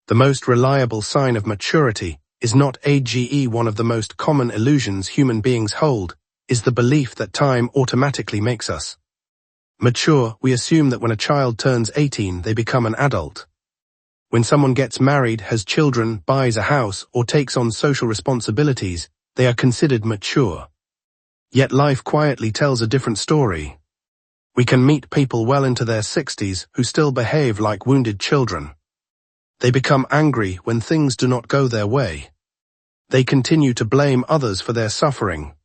The most reliable sign of maturity is not age. One of the most common illusions human beings hold is the belief that time automatically makes us mature. We assume that when a child turns 18, they become an adult. When someone gets married, has children, buys a house, or takes on social responsibilities, they are considered mature. Yet life quietly tells a different story. We can meet people well into their 60s who still behave like wounded children. They become angry when things do not go their way. They continue to blame others for their suffering.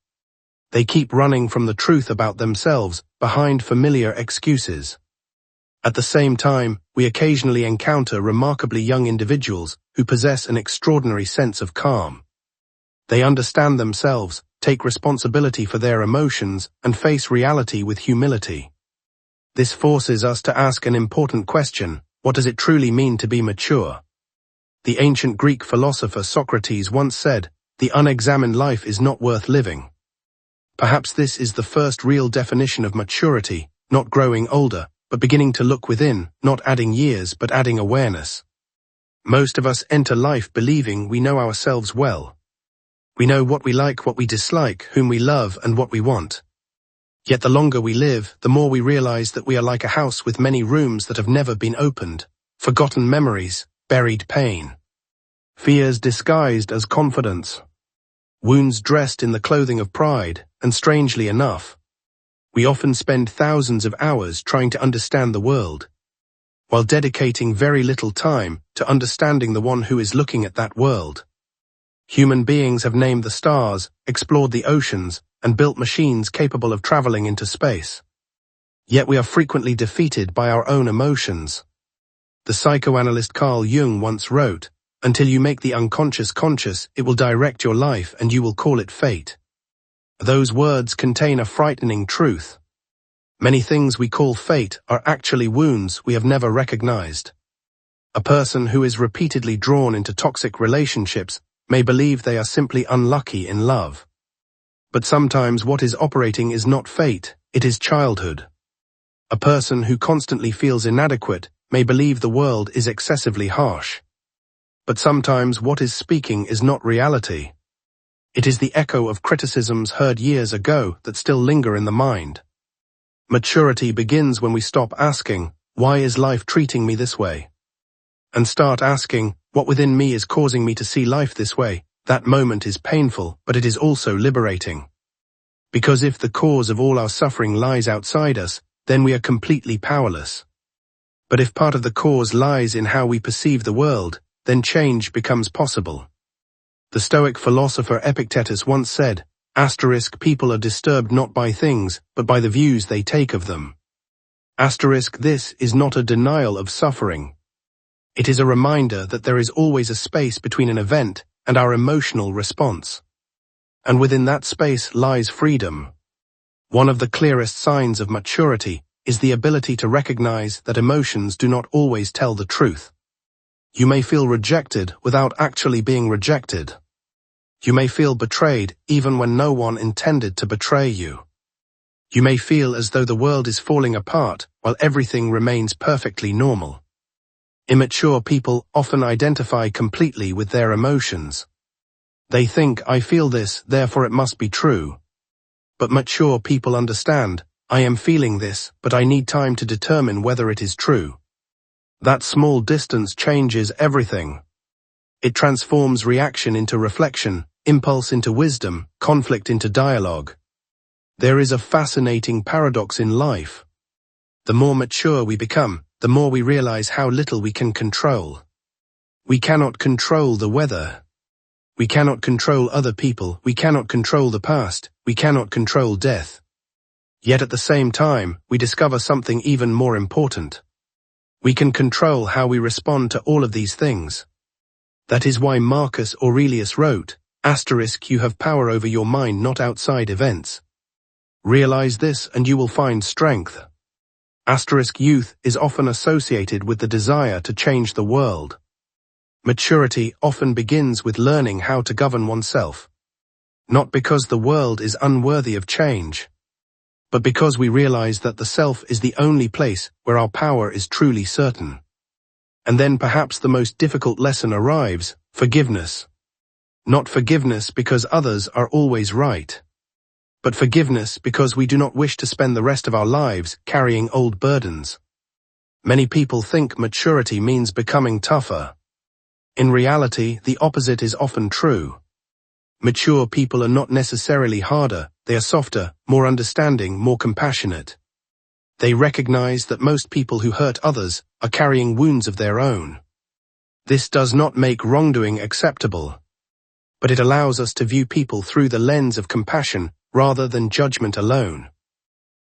They keep running from the truth about themselves behind familiar excuses. At the same time, we occasionally encounter remarkably young individuals who possess an extraordinary sense of calm. They understand themselves, take responsibility for their emotions, and face reality with humility. This forces us to ask an important question: what does it truly mean to be mature? The ancient Greek philosopher Socrates once said, "The unexamined life is not worth living." Perhaps this is the first real definition of maturity, not growing older, but beginning to look within, not adding years but adding awareness. Most of us enter life believing we know ourselves well. We know what we like, what we dislike, whom we love, and what we want. Yet the longer we live, the more we realize that we are like a house with many rooms that have never been opened, forgotten memories, buried pain, fears disguised as confidence, wounds dressed in the clothing of pride, and strangely enough, we often spend thousands of hours trying to understand the world, while dedicating very little time to understanding the one who is looking at that world. Human beings have named the stars, explored the oceans, and built machines capable of traveling into space. Yet we are frequently defeated by our own emotions. The psychoanalyst Carl Jung once wrote, "Until you make the unconscious conscious, it will direct your life and you will call it fate." Those words contain a frightening truth. Many things we call fate are actually wounds we have never recognized. A person who is repeatedly drawn into toxic relationships may believe they are simply unlucky in love. But sometimes what is operating is not fate, it is childhood. A person who constantly feels inadequate may believe the world is excessively harsh. But sometimes what is speaking is not reality. It is the echo of criticisms heard years ago that still linger in the mind. Maturity begins when we stop asking, "Why is life treating me this way?" and start asking, "What within me is causing me to see life this way?" That moment is painful, but it is also liberating. Because if the cause of all our suffering lies outside us, then we are completely powerless. But if part of the cause lies in how we perceive the world, then change becomes possible. The Stoic philosopher Epictetus once said, "People are disturbed not by things, but by the views they take of them." This is not a denial of suffering. It is a reminder that there is always a space between an event and our emotional response. And within that space lies freedom. One of the clearest signs of maturity is the ability to recognize that emotions do not always tell the truth. You may feel rejected without actually being rejected. You may feel betrayed even when no one intended to betray you. You may feel as though the world is falling apart while everything remains perfectly normal. Immature people often identify completely with their emotions. They think, "I feel this, therefore it must be true." But mature people understand, "I am feeling this, but I need time to determine whether it is true." That small distance changes everything. It transforms reaction into reflection, impulse into wisdom, conflict into dialogue. There is a fascinating paradox in life. The more mature we become, the more we realize how little we can control. We cannot control the weather. We cannot control other people. We cannot control the past. We cannot control death. Yet at the same time, we discover something even more important. We can control how we respond to all of these things. That is why Marcus Aurelius wrote, "You have power over your mind, not outside events. Realize this and you will find strength." Youth is often associated with the desire to change the world. Maturity often begins with learning how to govern oneself. Not because the world is unworthy of change, but because we realize that the self is the only place where our power is truly certain. And then perhaps the most difficult lesson arrives: forgiveness. Not forgiveness because others are always right, but forgiveness because we do not wish to spend the rest of our lives carrying old burdens. Many people think maturity means becoming tougher. In reality, the opposite is often true. Mature people are not necessarily harder, they are softer, more understanding, more compassionate. They recognize that most people who hurt others are carrying wounds of their own. This does not make wrongdoing acceptable, but it allows us to view people through the lens of compassion rather than judgment alone.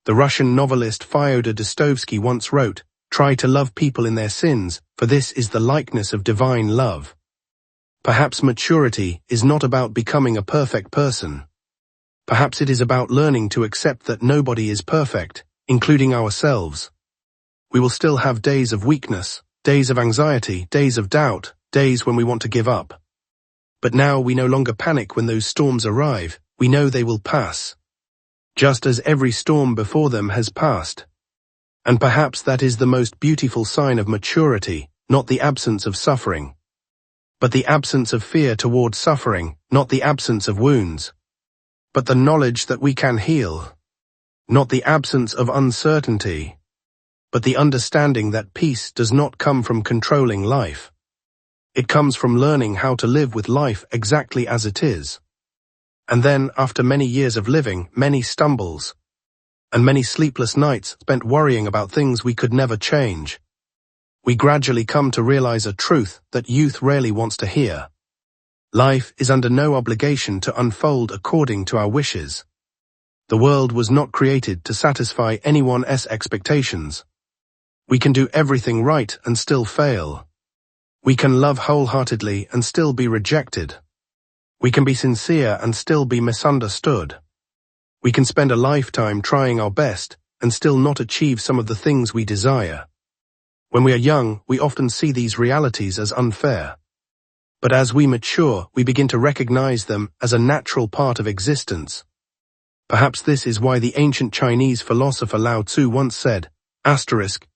The Russian novelist Fyodor Dostoevsky once wrote, "Try to love people in their sins, for this is the likeness of divine love." Perhaps maturity is not about becoming a perfect person. Perhaps it is about learning to accept that nobody is perfect, including ourselves. We will still have days of weakness, days of anxiety, days of doubt, days when we want to give up. But now we no longer panic when those storms arrive, we know they will pass. Just as every storm before them has passed. And perhaps that is the most beautiful sign of maturity, not the absence of suffering, but the absence of fear toward suffering, not the absence of wounds, but the knowledge that we can heal, not the absence of uncertainty, but the understanding that peace does not come from controlling life. It comes from learning how to live with life exactly as it is. And then, after many years of living, many stumbles, and many sleepless nights spent worrying about things we could never change, we gradually come to realize a truth that youth rarely wants to hear. Life is under no obligation to unfold according to our wishes. The world was not created to satisfy anyone's expectations. We can do everything right and still fail. We can love wholeheartedly and still be rejected. We can be sincere and still be misunderstood. We can spend a lifetime trying our best and still not achieve some of the things we desire. When we are young, we often see these realities as unfair. But as we mature, we begin to recognize them as a natural part of existence. Perhaps this is why the ancient Chinese philosopher Lao Tzu once said,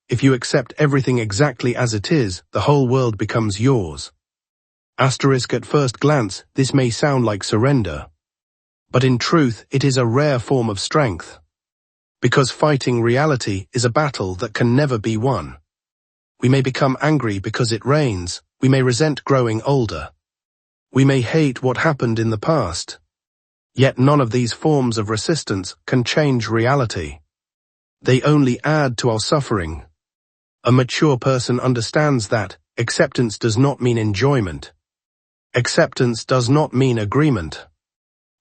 "If you accept everything exactly as it is, the whole world becomes yours." At first glance, this may sound like surrender. But in truth, it is a rare form of strength. Because fighting reality is a battle that can never be won. We may become angry because it rains, we may resent growing older. We may hate what happened in the past. Yet none of these forms of resistance can change reality. They only add to our suffering. A mature person understands that acceptance does not mean enjoyment. Acceptance does not mean agreement.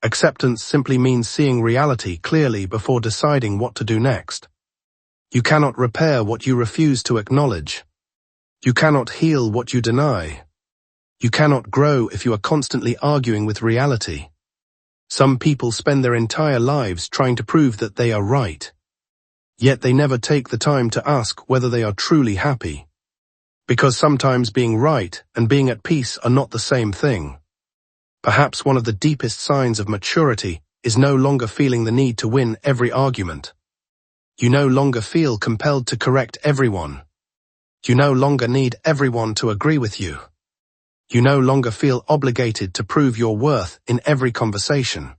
Acceptance simply means seeing reality clearly before deciding what to do next. You cannot repair what you refuse to acknowledge. You cannot heal what you deny. You cannot grow if you are constantly arguing with reality. Some people spend their entire lives trying to prove that they are right. Yet they never take the time to ask whether they are truly happy. Because sometimes being right and being at peace are not the same thing. Perhaps one of the deepest signs of maturity is no longer feeling the need to win every argument. You no longer feel compelled to correct everyone. You no longer need everyone to agree with you. You no longer feel obligated to prove your worth in every conversation.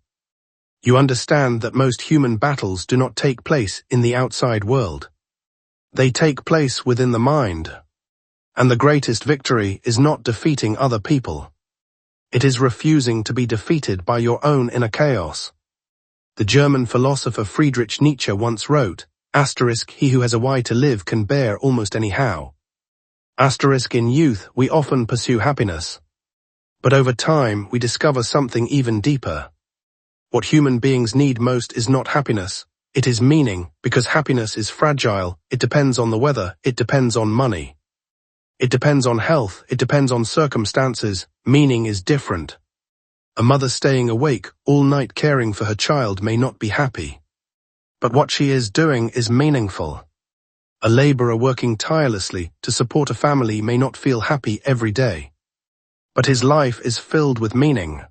You understand that most human battles do not take place in the outside world. They take place within the mind. And the greatest victory is not defeating other people. It is refusing to be defeated by your own inner chaos. The German philosopher Friedrich Nietzsche once wrote, "He who has a why to live can bear almost anyhow." In youth, we often pursue happiness. But over time, we discover something even deeper. What human beings need most is not happiness, it is meaning, because happiness is fragile, it depends on the weather, it depends on money. It depends on health, it depends on circumstances, meaning is different. A mother staying awake all night caring for her child may not be happy. But what she is doing is meaningful. A laborer working tirelessly to support a family may not feel happy every day. But his life is filled with meaning.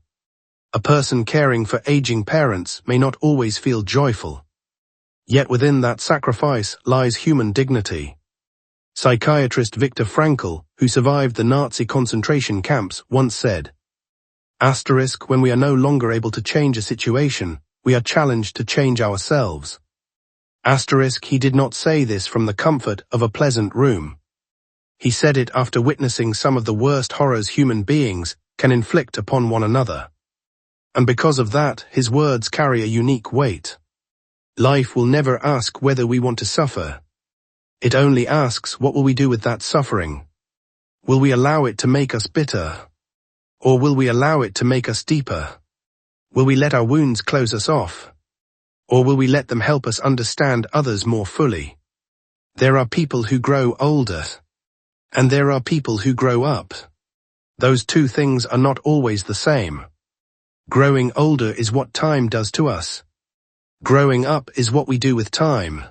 A person caring for aging parents may not always feel joyful. Yet within that sacrifice lies human dignity. Psychiatrist Viktor Frankl, who survived the Nazi concentration camps, once said, "When we are no longer able to change a situation, we are challenged to change ourselves." He did not say this from the comfort of a pleasant room. He said it after witnessing some of the worst horrors human beings can inflict upon one another. And because of that, his words carry a unique weight. Life will never ask whether we want to suffer. It only asks, what will we do with that suffering? Will we allow it to make us bitter? Or will we allow it to make us deeper? Will we let our wounds close us off? Or will we let them help us understand others more fully? There are people who grow older, and there are people who grow up. Those two things are not always the same. Growing older is what time does to us. Growing up is what we do with time.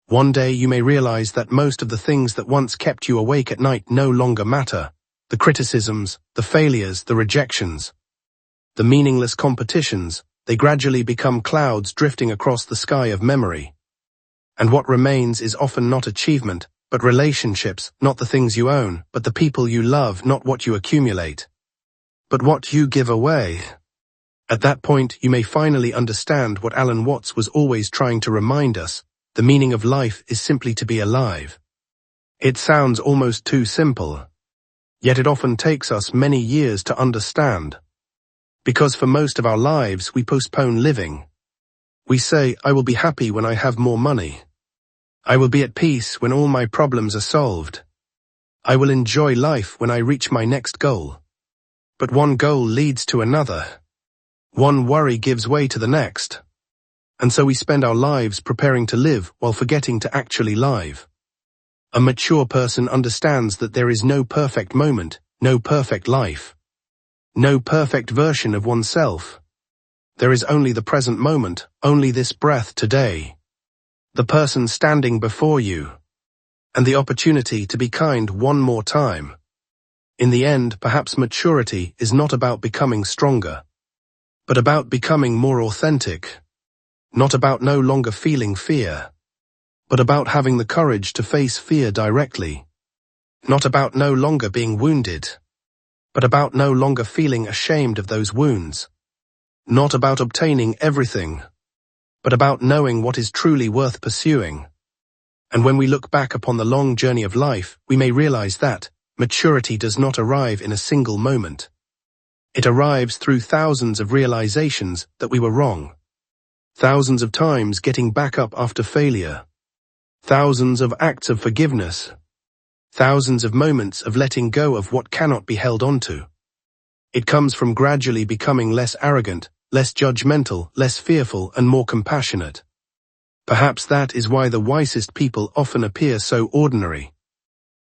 One day you may realize that most of the things that once kept you awake at night no longer matter. The criticisms, the failures, the rejections, the meaningless competitions, they gradually become clouds drifting across the sky of memory. And what remains is often not achievement, but relationships, not the things you own, but the people you love, not what you accumulate, but what you give away. At that point, you may finally understand what Alan Watts was always trying to remind us. The meaning of life is simply to be alive. It sounds almost too simple. Yet it often takes us many years to understand. Because for most of our lives, we postpone living. We say, I will be happy when I have more money. I will be at peace when all my problems are solved. I will enjoy life when I reach my next goal. But one goal leads to another. One worry gives way to the next. And so we spend our lives preparing to live while forgetting to actually live. A mature person understands that there is no perfect moment, no perfect life, no perfect version of oneself. There is only the present moment, only this breath today. The person standing before you, and the opportunity to be kind one more time. In the end, perhaps maturity is not about becoming stronger, but about becoming more authentic. Not about no longer feeling fear, but about having the courage to face fear directly. Not about no longer being wounded, but about no longer feeling ashamed of those wounds. Not about obtaining everything, but about knowing what is truly worth pursuing. And when we look back upon the long journey of life, we may realize that maturity does not arrive in a single moment. It arrives through thousands of realizations that we were wrong. Thousands of times getting back up after failure. Thousands of acts of forgiveness. Thousands of moments of letting go of what cannot be held onto. It comes from gradually becoming less arrogant, less judgmental, less fearful, and more compassionate. Perhaps that is why the wisest people often appear so ordinary.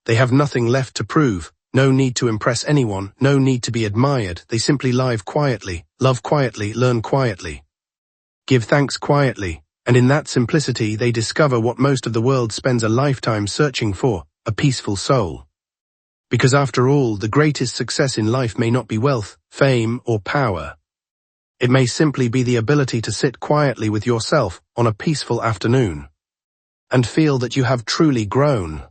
They have nothing left to prove, no need to impress anyone, no need to be admired. They simply live quietly, love quietly, learn quietly, give thanks quietly, and in that simplicity they discover what most of the world spends a lifetime searching for, a peaceful soul. Because after all, the greatest success in life may not be wealth, fame, or power. It may simply be the ability to sit quietly with yourself on a peaceful afternoon and feel that you have truly grown.